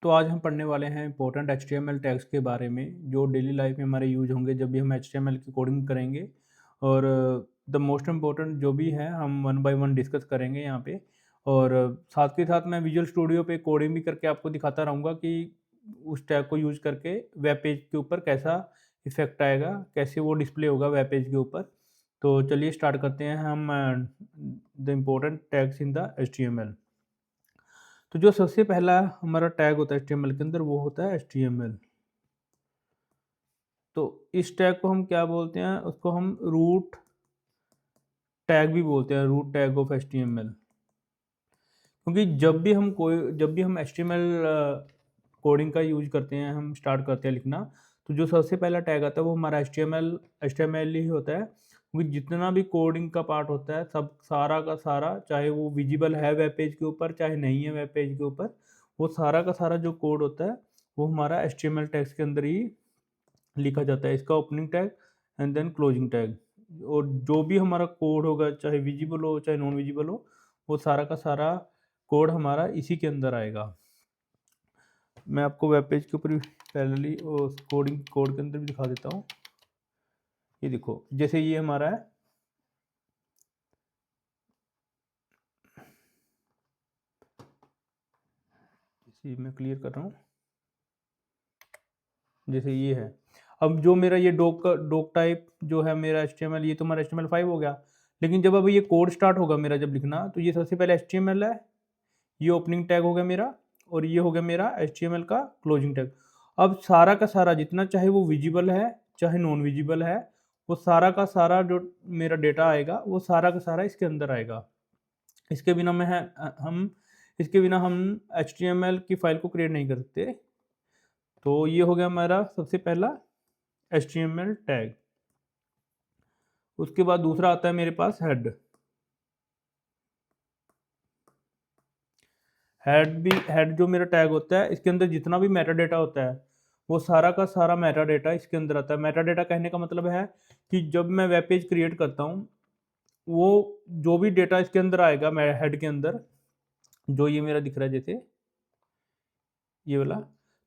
तो आज हम पढ़ने वाले हैं इंपॉर्टेंट HTML टैग्स के बारे में जो डेली लाइफ में हमारे यूज होंगे जब भी हम HTML की कोडिंग करेंगे। और द मोस्ट इम्पोर्टेंट जो भी है हम वन बाय वन डिस्कस करेंगे यहाँ पे। और साथ के साथ मैं विजुअल स्टूडियो पे कोडिंग भी करके आपको दिखाता रहूँगा कि उस टैग को यूज करके वेब पेज के ऊपर कैसा इफेक्ट आएगा, कैसे वो डिस्प्ले होगा वेब पेज के ऊपर। तो चलिए स्टार्ट करते हैं हम the important tags in the HTML। तो जो सबसे पहला हमारा टैग होता है HTML के अंदर वो होता है HTML। तो इस टैग को हम क्या बोलते हैं, उसको हम रूट टैग भी बोलते हैं, रूट टैग ऑफ HTML। क्योंकि जब भी हम HTML कोडिंग का यूज करते हैं, हम स्टार्ट करते हैं लिखना, तो जो सबसे पहला टैग आता है वो हमारा HTML ही होता है। क्योंकि जितना भी कोडिंग का पार्ट होता है सब सारा का सारा, चाहे वो विजिबल है वेब पेज के ऊपर चाहे नहीं है वेब पेज के ऊपर, वो सारा का सारा जो कोड होता है वो हमारा HTML टैग्स के अंदर ही लिखा जाता है। इसका opening tag and then closing tag, और जो भी हमारा कोड होगा चाहे विजिबल हो चाहे नॉन विजिबल हो, वो सारा का सारा कोड हमारा इसी के अंदर आएगा। मैं आपको वेब पेज के ऊपर भी पैरेलली और कोडिंग कोड के अंदर भी दिखा देता हूँ। ये देखो, जैसे ये हमारा है, इसी मैं क्लियर कर रहा हूँ। जैसे ये है, अब जो मेरा ये डॉक टाइप जो है मेरा HTML, ये तो हमारा HTML5 हो गया। लेकिन जब अब ये कोड स्टार्ट होगा मेरा जब लिखना, तो ये सबसे पहले HTML है, ये ओपनिंग टैग हो गया मेरा, और ये हो गया मेरा HTML का क्लोजिंग टैग। अब सारा का सारा जितना, चाहे वो विजिबल है चाहे नॉन विजिबल है, वो सारा का सारा जो मेरा डेटा आएगा वो सारा का सारा इसके अंदर आएगा। इसके बिना मैं हम इसके बिना हम HTML की फाइल को क्रिएट नहीं कर सकते। तो ये हो गया हमारा सबसे पहला HTML टैग। उसके बाद दूसरा आता है मेरे पास हेड। हेड जो मेरा टैग होता है, इसके अंदर जितना भी मेटा डेटा होता है वो सारा का सारा मेटा डेटा इसके अंदर आता है। मेटा डेटा कहने का मतलब है कि जब मैं वेब पेज क्रिएट करता हूँ, वो जो भी डेटा इसके अंदर आएगा मेरे हेड के अंदर, जो ये मेरा दिख रहा है जैसे ये वाला,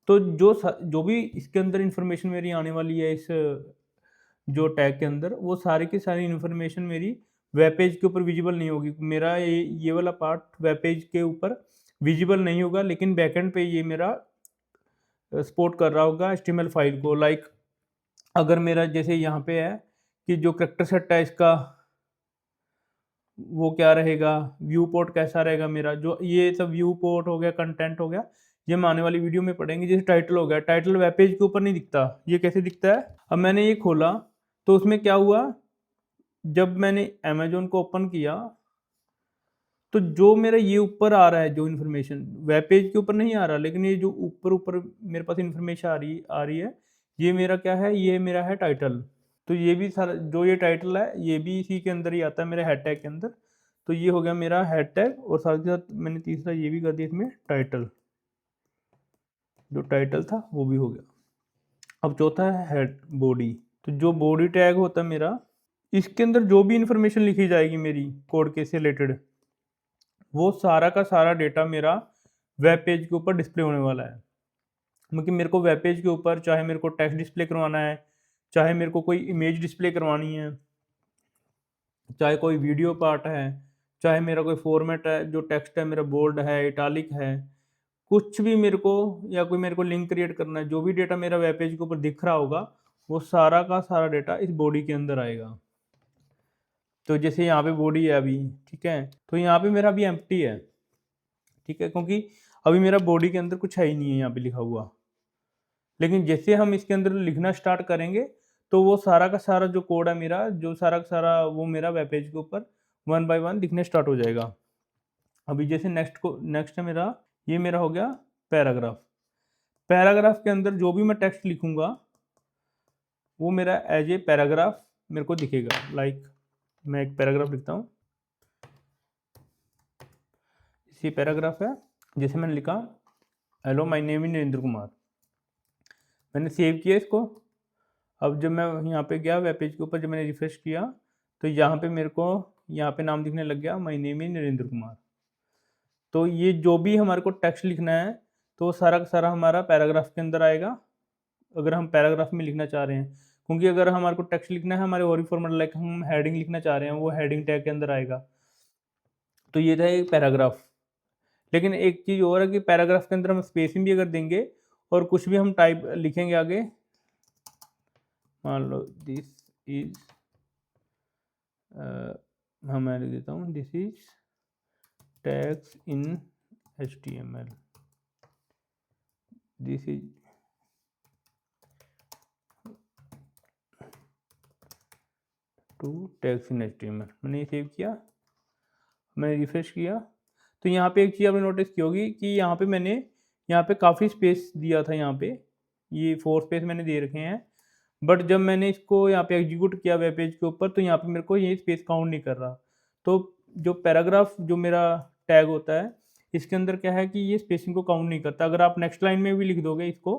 तो जो भी इसके अंदर इंफॉर्मेशन मेरी आने वाली है इस जो टैग के अंदर, वो सारी की सारी इंफॉर्मेशन मेरी वेब पेज के ऊपर विजिबल नहीं होगी। मेरा ये वाला पार्ट वेब पेज के ऊपर विजिबल नहीं होगा, लेकिन बैकएंड पे ये मेरा सपोर्ट कर रहा होगा HTML फाइल को। लाइक अगर मेरा जैसे यहाँ पे है कि जो करेक्टर सेट है इसका वो क्या रहेगा, व्यू पोर्ट कैसा रहेगा मेरा, जो ये सब व्यू पोर्ट हो गया, कंटेंट हो गया, ये हम आने वाली वीडियो में पढ़ेंगे। जैसे टाइटल हो गया, टाइटल वेब पेज के ऊपर नहीं दिखता, ये कैसे दिखता है। अब मैंने ये खोला तो उसमें क्या हुआ, जब मैंने अमेजोन को ओपन किया तो जो मेरा ये ऊपर आ रहा है जो इन्फॉर्मेशन वेब पेज के ऊपर नहीं आ रहा, लेकिन ये जो ऊपर ऊपर मेरे पास इन्फॉर्मेशन आ रही है, ये मेरा क्या है, ये मेरा है टाइटल। तो ये भी सारा जो ये टाइटल है ये भी इसी के अंदर ही आता है मेरे हेड टैग के अंदर। तो ये हो गया मेरा हेड टैग, और साथ के साथ मैंने तीसरा ये भी कर दिया इसमें टाइटल, जो टाइटल था वो भी हो गया। अब चौथा है हेड बॉडी। तो जो बॉडी टैग होता है मेरा, इसके अंदर जो भी इंफॉर्मेशन लिखी जाएगी मेरी कोड के से रिलेटेड, वो सारा का सारा डेटा मेरा वेब पेज के ऊपर डिस्प्ले होने वाला है। क्योंकि मेरे को वेब पेज के ऊपर चाहे मेरे को टेक्स्ट डिस्प्ले करवाना है, चाहे मेरे को कोई इमेज डिस्प्ले करवानी है, चाहे कोई वीडियो पार्ट है, चाहे मेरा कोई फॉर्मेट है, जो टेक्स्ट है मेरा बोल्ड है, इटालिक है, कुछ भी मेरे को, या कोई मेरे को लिंक क्रिएट करना है, जो भी डेटा मेरा वेब पेज के ऊपर दिख रहा होगा वो सारा का सारा डेटा इस बॉडी के अंदर आएगा। तो जैसे यहाँ पे बॉडी है अभी, ठीक है, तो यहाँ पे मेरा अभी एम्प्टी है, ठीक है, क्योंकि अभी मेरा बॉडी के अंदर कुछ है ही नहीं है यहाँ पे लिखा हुआ। लेकिन जैसे हम इसके अंदर लिखना स्टार्ट करेंगे तो वो सारा का सारा जो कोड है मेरा, जो सारा का सारा वो मेरा वेब पेज के ऊपर वन बाय वन दिखने स्टार्ट हो जाएगा। अभी जैसे नेक्स्ट है मेरा, ये मेरा हो गया पैराग्राफ। पैराग्राफ के अंदर जो भी मैं टेक्स्ट लिखूंगा वो मेरा एज ए पैराग्राफ मेरे को दिखेगा। लाइक मैं एक पैराग्राफ लिखता हूँ, ये पैराग्राफ है। जैसे मैंने लिखा, hello my name is Narendra Kumar, मैंने सेव किया इसको। अब जब मैं यहाँ पे गया वेब पेज के ऊपर, जब मैंने रिफ्रेश किया तो यहाँ पे मेरे को यहाँ पे नाम दिखने लग गया, my name is Narendra Kumar. तो ये जो भी हमारे को टेक्स्ट लिखना है, तो वो सारा का सारा हमारा पैराग्राफ के अंदर आएगा, अगर हम पैराग्राफ में लिखना चाह रहे हैं। क्योंकि अगर हमारे को टेक्स्ट लिखना है हमारे और भी फॉर्मेट, लाइक हम हेडिंग लिखना चाह रहे हैं, वो हेडिंग टैग के अंदर आएगा। तो ये था एक पैराग्राफ। लेकिन एक चीज़ और है कि पैराग्राफ के अंदर हम स्पेसिंग भी अगर देंगे और कुछ भी हम टाइप लिखेंगे आगे, मान लो दिस इज, मैं लिख देता हूँ this is tags in HTML, this is two tags in HTML। मैंने ये सेव किया, मैंने रिफ्रेश किया, तो यहाँ पे एक चीज़ आपने नोटिस की होगी कि यहाँ पे मैंने यहाँ पे काफ़ी स्पेस दिया था, यहाँ पे ये 4 स्पेस मैंने दे रखे हैं। बट जब मैंने इसको यहाँ पे एग्जीक्यूट किया वेब पेज के ऊपर, तो यहाँ पे मेरे को ये स्पेस काउंट नहीं कर रहा। तो जो पैराग्राफ जो मेरा टैग होता है, इसके अंदर क्या है कि ये स्पेसिंग को काउंट नहीं करता। अगर आप नेक्स्ट लाइन में भी लिख दोगे इसको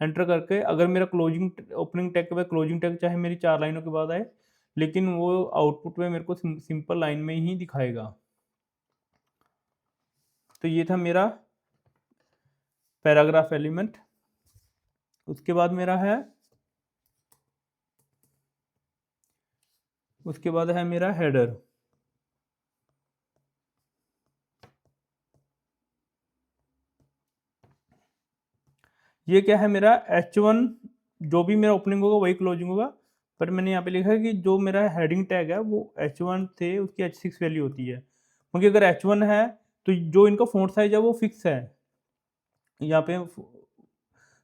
एंटर करके, अगर मेरा क्लोजिंग ओपनिंग टैग के बाद क्लोजिंग टैग चाहे मेरी 4 लाइनों के बाद आए, लेकिन वो आउटपुट में मेरे को सिंपल लाइन में ही दिखाएगा। तो ये था मेरा पैराग्राफ एलिमेंट। उसके बाद मेरा है, उसके बाद है मेरा हेडर। ये क्या है मेरा H1, जो भी मेरा ओपनिंग होगा वही क्लोजिंग होगा। पर मैंने यहाँ पे लिखा है कि जो मेरा हेडिंग टैग है वो H1 से उसकी H6 वैल्यू होती है, क्योंकि अगर H1 है तो जो इनका फ़ॉन्ट साइज है वो फिक्स है यहाँ पे।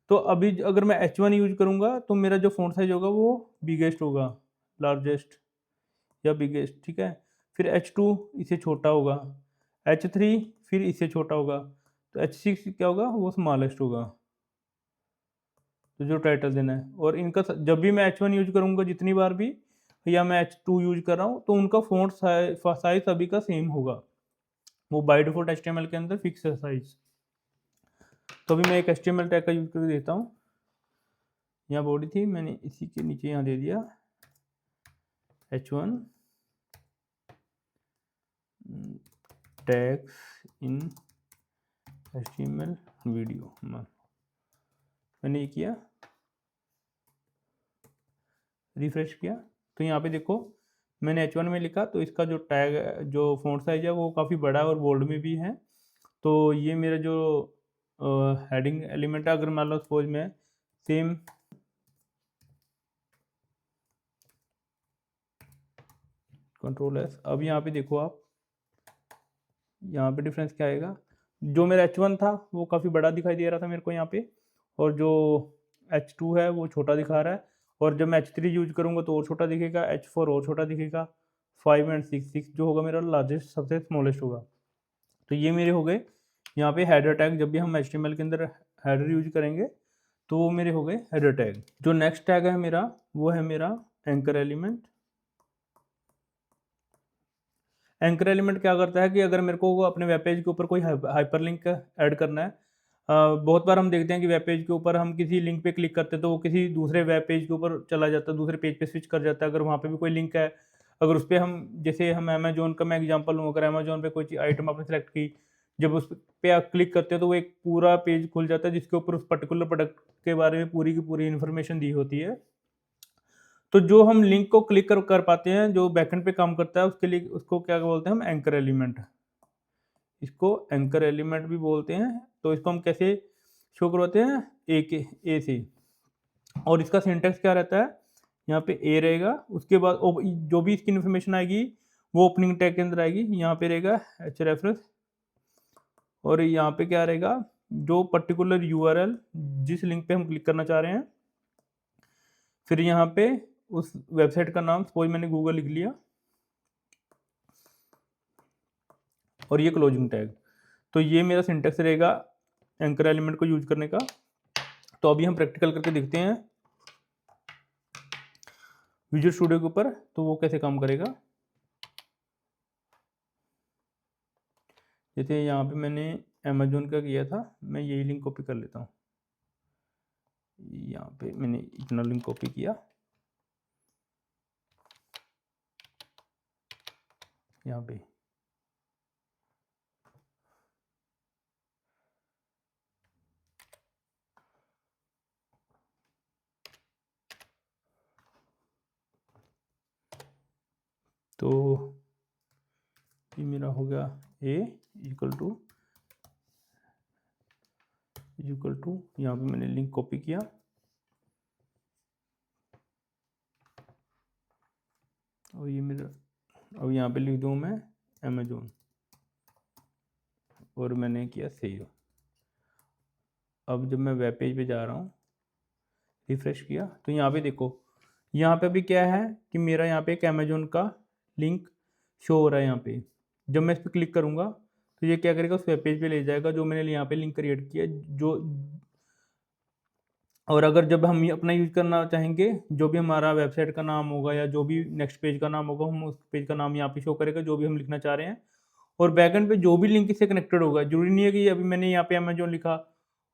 तो अभी अगर मैं H1 यूज करूँगा तो मेरा जो फ़ॉन्ट साइज होगा वो बिगेस्ट होगा, लार्जेस्ट या बिगेस्ट, ठीक है। फिर H2 इससे छोटा होगा, H3 फिर इससे छोटा होगा, तो H6 क्या होगा, वो स्मॉलेस्ट होगा। तो जो टाइटल देना है, और इनका जब भी मैं H1 यूज करूँगा जितनी बार भी, या मैं H2 यूज कर रहा हूँ, तो उनका फ़ॉन्ट साइज सभी का सेम होगा, वो बाय डिफ़ॉल्ट HTML के अंदर फिक्स है साइज। तो अभी मैं एक HTML टैग का यूज करके देता हूँ। यहाँ बॉडी थी, मैंने इसी के नीचे यहाँ दे दिया H1 tags in HTML video. मैंने ये किया, रिफ्रेश किया, तो यहाँ पे देखो मैंने H1 में लिखा, तो इसका जो टैग जो फ़ॉन्ट साइज है वो काफ़ी बड़ा है और बोल्ड में भी है। तो ये मेरा जो हेडिंग एलिमेंट है, अगर मान लो सपोज मैं सेम Ctrl+S, अब यहाँ पे देखो आप, यहाँ पे डिफरेंस क्या आएगा, जो मेरा H1 था वो काफ़ी बड़ा दिखाई दे रहा था मेरे को यहाँ पे, और जो H2 है वो छोटा दिखा रहा है। और जब मैं H3 यूज करूँगा तो और छोटा दिखेगा, H4 और छोटा दिखेगा, 5 एंड 6 जो होगा मेरा लार्जेस्ट सबसे स्मॉलेस्ट होगा। तो ये मेरे हो गए यहाँ पे हेडर टैग। जब भी हम HTML के अंदर हेडर यूज करेंगे तो वो मेरे हो गए हेडर टैग। जो नेक्स्ट टैग है मेरा, वो है मेरा एंकर एलिमेंट। एंकर एलिमेंट क्या करता है कि अगर मेरे को अपने वेब पेज के ऊपर कोई हाइपरलिंक ऐड करना है, बहुत बार हम देखते हैं कि वेब पेज के ऊपर हम किसी लिंक पे क्लिक करते हैं तो वो किसी दूसरे वेब पेज के ऊपर चला जाता है, दूसरे पेज पे स्विच कर जाता है। अगर वहाँ पे भी कोई लिंक है, अगर उस पर हम, जैसे हम अमेजोन का मैं एग्जांपल लूँ, अगर अमेजोन पे कोई आइटम आपने सेलेक्ट की, जब उस पे आप क्लिक करते हैं तो वो एक पूरा पेज खुल जाता है जिसके ऊपर उस पर्टिकुलर प्रोडक्ट के बारे में पूरी की पूरी इन्फॉर्मेशन दी होती है। तो जो हम लिंक को क्लिक कर पाते हैं, जो बैकएंड पे काम करता है, उसके लिए उसको क्या बोलते हैं, हम एंकर एलिमेंट। इसको एंकर एलिमेंट भी बोलते हैं। तो इसको हम कैसे शो करवाते हैं, ए से, और इसका सिंटेक्स क्या रहता है, यहाँ पे ए रहेगा, उसके बाद जो भी इसकी इन्फॉर्मेशन आएगी वो ओपनिंग टैग के अंदर आएगी। यहाँ पे रहेगा एच रेफरेंस, और यहाँ पे क्या रहेगा, जो पर्टिकुलर यूआरएल जिस लिंक पे हम क्लिक करना चाह रहे हैं, फिर यहाँ पे उस वेबसाइट का नाम, सपोज मैंने गूगल लिख लिया, और ये क्लोजिंग टैग। तो ये मेरा सिंटेक्स रहेगा एंकर एलिमेंट को यूज करने का। तो अभी हम प्रैक्टिकल करके देखते हैं विजुअल स्टूडियो के ऊपर, तो वो कैसे काम करेगा। जैसे यहाँ पे मैंने अमेजोन का किया था, मैं यही लिंक कॉपी कर लेता हूँ। यहाँ पे मैंने इतना लिंक कॉपी किया, यहाँ पे तो ये मेरा हो गया a इक्वल टू यहाँ पे मैंने लिंक कॉपी किया और ये मेरा, अब यहाँ पे लिख दूँ मैं अमेजोन और मैंने किया सेव। अब जब मैं वेब पेज पे जा रहा हूँ, रिफ्रेश किया, तो यहाँ पे देखो, यहाँ पे अभी क्या है कि मेरा यहाँ पे एक अमेजोन का लिंक शो हो रहा है यहाँ पे। जब मैं इस पर क्लिक करूँगा तो ये क्या करेगा, उस वेब पेज पे ले जाएगा जो मैंने यहाँ पे लिंक क्रिएट किया जो। और अगर जब हम अपना यूज़ करना चाहेंगे, जो भी हमारा वेबसाइट का नाम होगा या जो भी नेक्स्ट पेज का नाम होगा, हम उस पेज का नाम यहाँ पे शो करेगा जो भी हम लिखना चाह रहे हैं। और बैकएंड पे जो भी लिंक इससे कनेक्टेड होगा, जरूरी नहीं है कि अभी मैंने यहाँ पे अमेजोन लिखा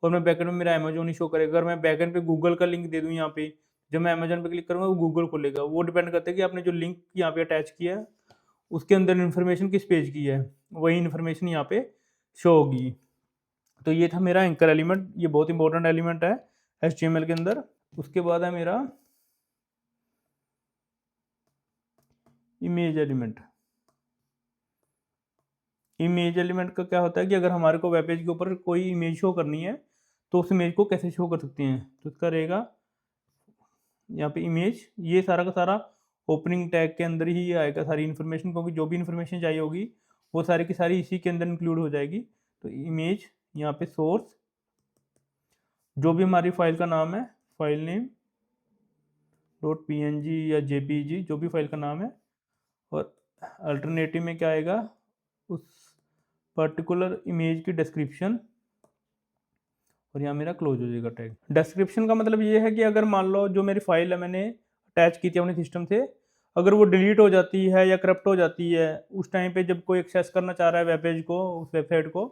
और मैं बैकएंड में मेरा अमेजोन ही शो करेगा। अगर मैं बैकएंड पे गूगल का लिंक दे दूँ यहाँ पे, जब मैं अमेजोन पे क्लिक करूँगा वो गूगल खोलेगा। वो डिपेंड करता है कि आपने जो लिंक यहाँ पे अटैच किया है उसके अंदर इन्फॉर्मेशन किस पेज की है, वही इन्फॉर्मेशन यहाँ पे शो होगी। तो ये था मेरा एंकर एलिमेंट, ये बहुत इंपॉर्टेंट एलिमेंट है HTML के अंदर। उसके बाद है मेरा इमेज एलिमेंट। इमेज एलिमेंट का क्या होता है कि अगर हमारे को वेब पेज के ऊपर कोई इमेज शो करनी है तो उस इमेज को कैसे शो कर सकते हैं, तो इसका रहेगा यहाँ पे इमेज। ये सारा का सारा ओपनिंग टैग के अंदर ही आएगा सारी इन्फॉर्मेशन, क्योंकि जो भी इन्फॉर्मेशन चाहिए होगी वो सारी की सारी इसी के अंदर इंक्लूड हो जाएगी। तो इमेज, यहाँ पे सोर्स, जो भी हमारी फाइल का नाम है, फाइल नेम .png या jpeg, जो भी फाइल का नाम है। और अल्टरनेटिव में क्या आएगा, उस पर्टिकुलर इमेज की डिस्क्रिप्शन, और यहाँ मेरा क्लोज हो जाएगा टैग। डिस्क्रिप्शन का मतलब ये है कि अगर मान लो जो मेरी फाइल है मैंने अटैच की थी अपने सिस्टम से, अगर वो डिलीट हो जाती है या करप्ट हो जाती है उस टाइम पे, जब कोई एक्सेस करना चाह रहा है वेब पेज को, उस वेबसाइट को,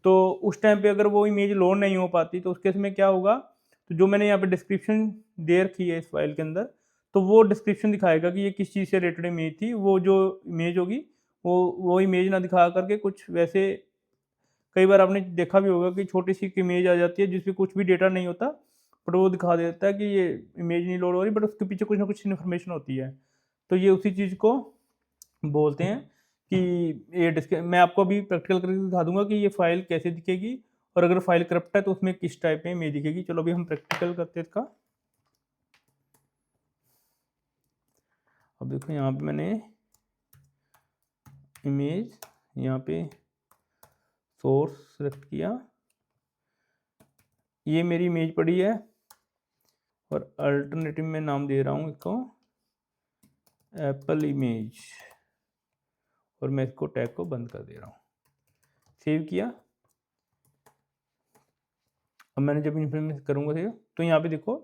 तो उस टाइम पे अगर वो इमेज लोड नहीं हो पाती तो उस केस में क्या होगा, तो जो मैंने यहाँ पे डिस्क्रिप्शन दे रखी है इस फाइल के अंदर, तो वो डिस्क्रिप्शन दिखाएगा कि ये किस चीज़ से रिलेटेड इमेज थी। वो जो इमेज होगी वो इमेज ना दिखा करके कुछ वैसे, कई बार आपने देखा भी होगा कि छोटी सी इमेज आ जाती है जिसमें कुछ भी डेटा नहीं होता, बट वो दिखा देता है कि ये इमेज नहीं लोड हो रही, बट उसके पीछे कुछ ना कुछ इन्फॉर्मेशन होती है। तो ये उसी चीज़ को बोलते हैं कि ये मैं आपको अभी प्रैक्टिकल करके दिखा दूंगा कि ये फाइल कैसे दिखेगी, और अगर फाइल करप्ट है तो उसमें किस टाइप में इमेज दिखेगी। चलो अभी हम प्रैक्टिकल करते हैं इसका। अब देखो यहाँ पे मैंने इमेज, यहाँ पे सोर्स सेलेक्ट किया, ये मेरी इमेज पड़ी है, और अल्टरनेटिव में नाम दे रहा हूँ इसको एप्पल इमेज, और मैं इसको टैग को बंद कर दे रहा हूँ। सेव किया। अब मैंने जब इन्फॉर्मेशन करूँगा सेव, तो यहाँ पे देखो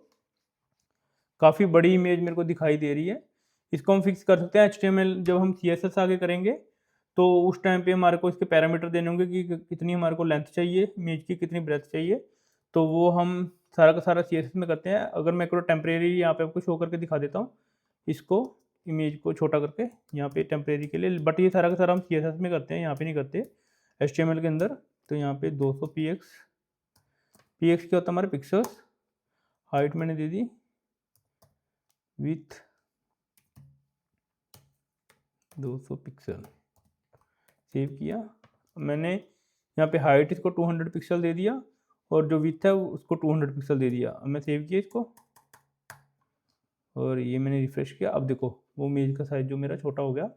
काफ़ी बड़ी इमेज मेरे को दिखाई दे रही है। इसको हम फिक्स कर सकते हैं HTML, जब हम CSS आगे करेंगे तो उस टाइम पे हमारे को इसके पैरामीटर देने होंगे कि कितनी हमारे को लेंथ चाहिए इमेज की, कितनी ब्रेथ चाहिए। तो वो हम सारा का सारा CSS में करते हैं। अगर मैं एक टेम्परेरी यहाँ पे आपको शो करके दिखा देता हूँ, इसको इमेज को छोटा करके यहाँ पे टेम्परेरी के लिए, बट ये सारा का सारा हम CSS में करते हैं, यहाँ पे नहीं करते HTML के अंदर। तो यहाँ पे 200 px क्या होता है हमारे पिक्सल्स, हाइट मैंने दे दी, विथ 200 पिक्सल, सेव किया। मैंने यहाँ पे हाइट इसको 200 पिक्सल दे दिया, और जो विथ है उसको 200 पिक्सल दे दिया। अब मैं सेव किया इसको, और ये मैंने रिफ्रेश किया। अब देखो वो इमेज का साइज जो मेरा छोटा हो गया।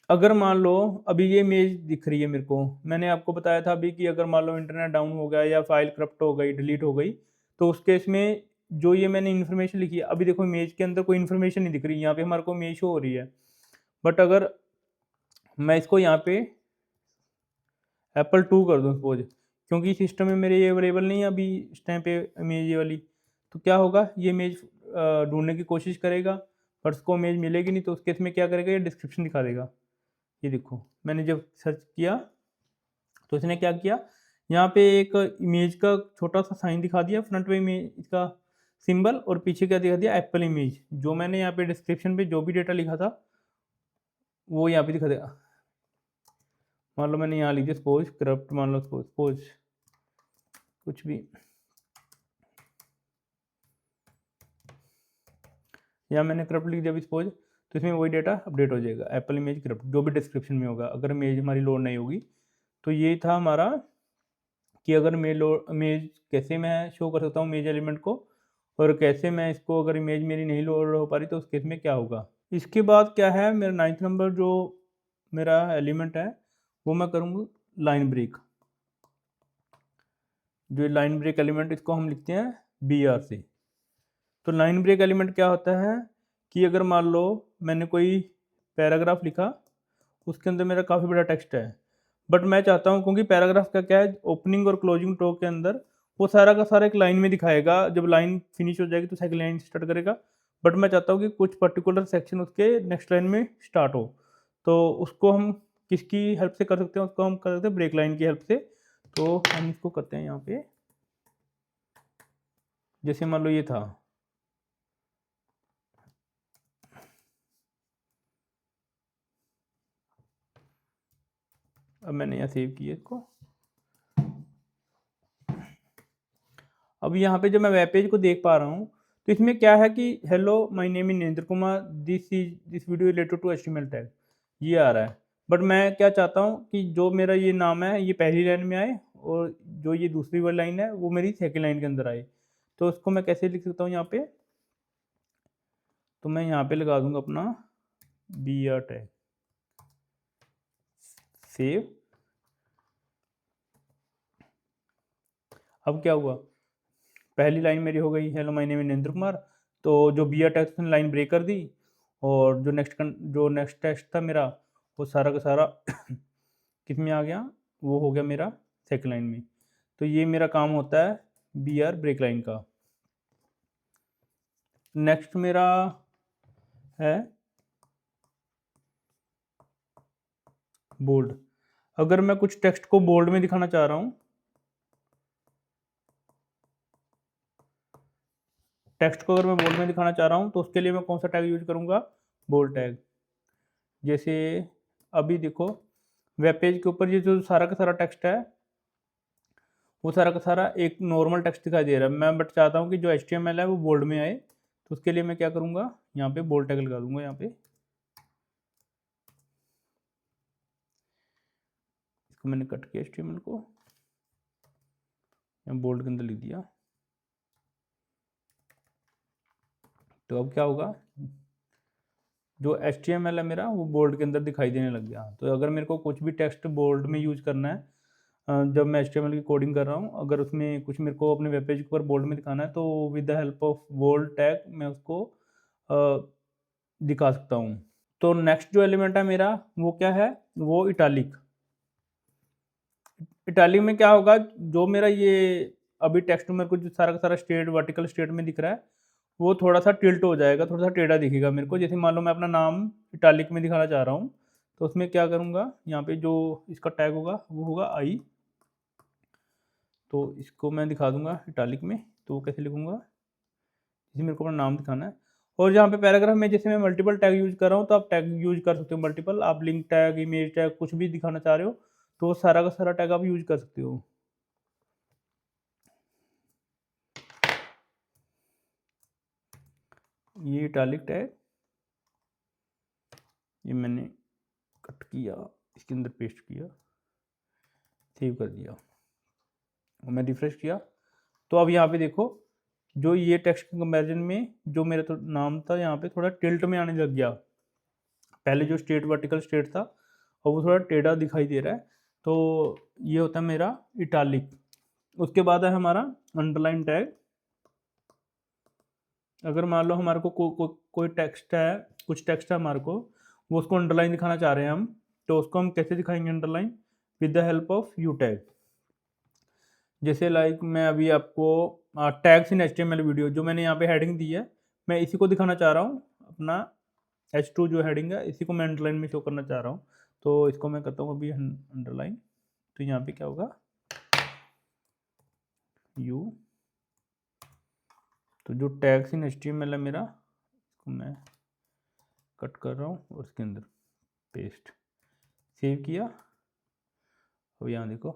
अगर मान लो अभी ये इमेज दिख रही है मेरे को, मैंने आपको बताया था अभी कि अगर मान लो इंटरनेट डाउन हो गया या फाइल करप्ट हो गई, डिलीट हो गई, तो उस केस में जो ये मैंने इन्फॉर्मेशन लिखी है, अभी देखो इमेज के अंदर कोई इन्फॉर्मेशन नहीं दिख रही, यहाँ पे हमारे को इमेज शो हो रही है। बट अगर मैं इसको यहाँ पे Apple 2 कर दूँ सपोज, क्योंकि सिस्टम में मेरे ये अवेलेबल नहीं है अभी इस टाइम पे इमेज ये वाली, तो क्या होगा, ये इमेज ढूंढने की कोशिश करेगा पर उसको इमेज मिलेगी नहीं। तो उस केस में क्या करेगा, ये डिस्क्रिप्शन दिखा देगा। ये देखो मैंने जब सर्च किया तो इसने क्या किया, यहाँ पे एक इमेज का छोटा सा साइन दिखा दिया, फ्रंट में इमेज इसका सिंबल, और पीछे क्या दिखा दिया, एप्पल इमेज। जो मैंने यहाँ पे डिस्क्रिप्शन पे जो भी डेटा लिखा था वो यहाँ पे दिखा देगा। मान लो मैंने यहाँ लिख दिया सपोज करप्ट, मान लो सपोज कुछ भी, यहाँ मैंने करप्ट लिख दिया सपोज, तो इसमें वही डेटा अपडेट हो जाएगा, एप्पल इमेज क्रिप्ट जो भी डिस्क्रिप्शन में होगा, अगर इमेज हमारी लोड नहीं होगी। तो ये था हमारा कि अगर इमेज कैसे मैं शो कर सकता हूँ इमेज एलिमेंट को, और कैसे मैं इसको अगर इमेज मेरी नहीं लोड हो पा रही तो उस केस में क्या होगा। इसके बाद क्या है, मेरा 9th नंबर जो मेरा एलिमेंट है वो मैं करूँगा लाइन ब्रेक। जो लाइन ब्रेक एलिमेंट इसको हम लिखते हैं BR से। तो लाइन ब्रेक एलिमेंट क्या होता है कि अगर मान लो मैंने कोई पैराग्राफ लिखा, उसके अंदर मेरा काफ़ी बड़ा टेक्स्ट है, बट मैं चाहता हूँ, क्योंकि पैराग्राफ का क्या है, ओपनिंग और क्लोजिंग टॉक के अंदर वो सारा का सारा एक लाइन में दिखाएगा, जब लाइन फिनिश हो जाएगी तो सेकंड लाइन स्टार्ट करेगा। बट मैं चाहता हूँ कि कुछ पर्टिकुलर सेक्शन उसके नेक्स्ट लाइन में स्टार्ट हो, तो उसको हम किसकी हेल्प से कर सकते हैं, उसको हम कर सकते हैं ब्रेक लाइन की हेल्प से। तो हम इसको करते हैं यहाँ पे, जैसे मान लो ये था, अब मैंने यहाँ सेव किया इसको। अब यहाँ पे जब मैं वेब पेज को देख पा रहा हूँ, तो इसमें क्या है कि hello my name is Narendra Kumar, this video related to HTML tag, ये आ रहा है। बट मैं क्या चाहता हूँ कि जो मेरा ये नाम है ये पहली लाइन में आए, और जो ये दूसरी वाली लाइन है वो मेरी सेकेंड लाइन के अंदर आए। तो उसको मैं कैसे लिख सकता हूँ यहाँ पे, तो मैं यहाँ पे लगा दूंगा अपना BR टैग, सेव। अब क्या हुआ, पहली लाइन मेरी हो गई hello my name is Narendra Kumar, तो जो BR टैग ने लाइन ब्रेक कर दी, और जो नेक्स्ट टेक्स्ट था मेरा वो सारा का सारा किस में आ गया, वो हो गया मेरा सेकंड लाइन में। तो ये मेरा काम होता है BR ब्रेक लाइन का। नेक्स्ट मेरा है बोल्ड। अगर मैं कुछ टेक्स्ट को बोल्ड में दिखाना चाह रहा हूँ, टेक्स्ट को अगर मैं बोल्ड में दिखाना चाह रहा हूँ, तो उसके लिए मैं कौन सा टैग यूज करूँगा, बोल्ड टैग। जैसे अभी देखो वेब पेज के ऊपर ये जो सारा का सारा टेक्स्ट है, वो सारा का सारा एक नॉर्मल टेक्स्ट दिखाई दे रहा है, मैं बट चाहता हूँ कि जो HTML है वो बोल्ड में आए। तो उसके लिए मैं क्या करूँगा, यहाँ पे बोल्ड टैग लगा दूंगा। यहाँ पे इसको मैंने कट किया HTML को, यहाँ बोल्ड के अंदर लिख दिया। तो अब क्या होगा, जो HTML है मेरा वो बोल्ड के अंदर दिखाई देने लग गया। तो अगर मेरे को कुछ भी टेक्स्ट बोल्ड में यूज करना है, जब मैं HTML की कोडिंग कर रहा हूँ, अगर उसमें कुछ मेरे को अपने वेब पेज के ऊपर बोल्ड में दिखाना है, तो with the help of bold tag मैं उसको दिखा सकता हूँ। तो नेक्स्ट जो एलिमेंट है मेरा वो क्या है, वो इटालिक। इटालिक में क्या होगा, जो मेरा ये अभी टेक्स्ट मेरे को जो सारा का सारा स्टेट वर्टिकल स्टेट में दिख रहा है, वो थोड़ा सा टिल्ट हो जाएगा, थोड़ा सा टेढ़ा दिखेगा मेरे को। जैसे मान लो मैं अपना नाम इटालिक में दिखाना चाह रहा हूँ, तो उसमें क्या करूँगा, यहाँ पे जो इसका टैग होगा वो होगा आई। तो इसको मैं दिखा दूंगा इटालिक में। तो कैसे लिखूंगा, जैसे मेरे को अपना नाम दिखाना है, और जहाँ पे पैराग्राफ में जैसे मैं मल्टीपल टैग यूज कर रहा हूँ, तो आप टैग यूज कर सकते हो मल्टीपल। आप लिंक टैग, इमेज टैग, कुछ भी दिखाना चाह रहे हो तो वो सारा का सारा टैग आप यूज कर सकते हो। ये इटालिक टैग ये मैंने कट किया, इसके अंदर पेस्ट किया, सेव कर दिया, और मैं रिफ्रेश किया। तो अब यहाँ पे देखो, जो ये टेक्स्ट के कंपैरिजन में जो मेरा तो नाम था यहाँ पे थोड़ा टिल्ट में आने लग गया। पहले जो स्टेट वर्टिकल स्टेट था और वो थोड़ा टेढ़ा दिखाई दे रहा है। तो ये होता है मेरा इटालिक। उसके बाद है हमारा अंडरलाइन टैग। अगर मान लो हमारे को कोई टेक्स्ट है, कुछ टेक्स्ट है हमारे को, वो उसको अंडरलाइन दिखाना चाह रहे हैं हम, तो उसको हम कैसे दिखाएंगे underline, with the help of you tag. जैसे लाइक मैं अभी आपको टैग्स इन HTML वीडियो, जो मैंने यहाँ पे हेडिंग दी है, मैं इसी को दिखाना चाह रहा हूँ। अपना H2 जो हेडिंग है, इसी को मैं अंडरलाइन में शो करना चाह रहा हूँ। तो इसको मैं करता हूँ अभी अंडरलाइन। तो यहाँ पे क्या होगा, यू। तो जो टैग्स इन HTML है मेरा, इसको मैं कट कर रहा हूँ और इसके अंदर पेस्ट, सेव किया। अब यहाँ देखो,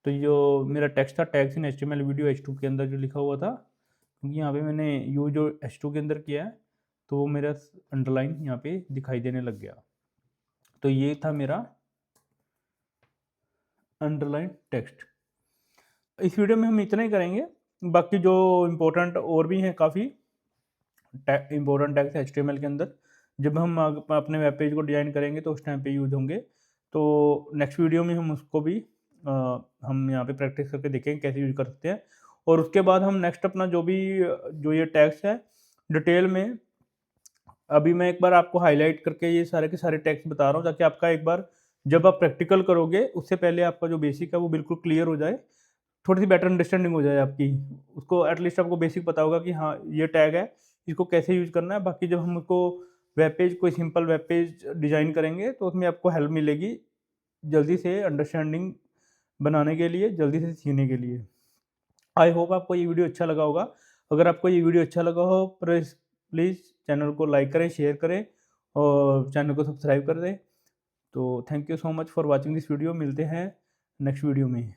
तो जो मेरा टेक्स्ट था tags in HTML video H2 के अंदर जो लिखा हुआ था, क्योंकि यहाँ पे मैंने यू जो H2 के अंदर किया है, तो वो मेरा अंडरलाइन यहाँ पे दिखाई देने लग गया। तो ये था मेरा अंडरलाइन टेक्स्ट। इस वीडियो में हम इतना ही करेंगे, बाकी जो इम्पोर्टेंट और भी हैं काफ़ी इम्पोर्टेंट टैग्स HTML के अंदर, जब हम अपने वेब पेज को डिज़ाइन करेंगे तो उस टाइम पे यूज होंगे। तो नेक्स्ट वीडियो में हम उसको भी हम यहाँ पे प्रैक्टिस करके देखेंगे कैसे यूज कर सकते हैं। और उसके बाद हम नेक्स्ट अपना जो ये टैग्स है डिटेल में, अभी मैं एक बार आपको हाईलाइट करके ये सारे के सारे टैग्स बता रहा हूँ, ताकि आपका एक बार जब आप प्रैक्टिकल करोगे उससे पहले आपका जो बेसिक है वो बिल्कुल क्लियर हो जाए, थोड़ी सी बेटर अंडरस्टैंडिंग हो जाए आपकी। उसको एटलीस्ट आपको बेसिक पता होगा कि हाँ ये टैग है, इसको कैसे यूज़ करना है। बाकी जब हम उसको वेब पेज, कोई सिंपल वेब पेज डिज़ाइन करेंगे तो उसमें आपको हेल्प मिलेगी जल्दी से अंडरस्टैंडिंग बनाने के लिए, जल्दी से सीखने के लिए। आई होप आपको ये वीडियो अच्छा लगा होगा। अगर आपको ये वीडियो अच्छा लगा हो प्लीज़ चैनल को लाइक करें, शेयर करें और चैनल को सब्सक्राइब कर दें। तो thank you so much for watching this video. मिलते हैं नेक्स्ट वीडियो में।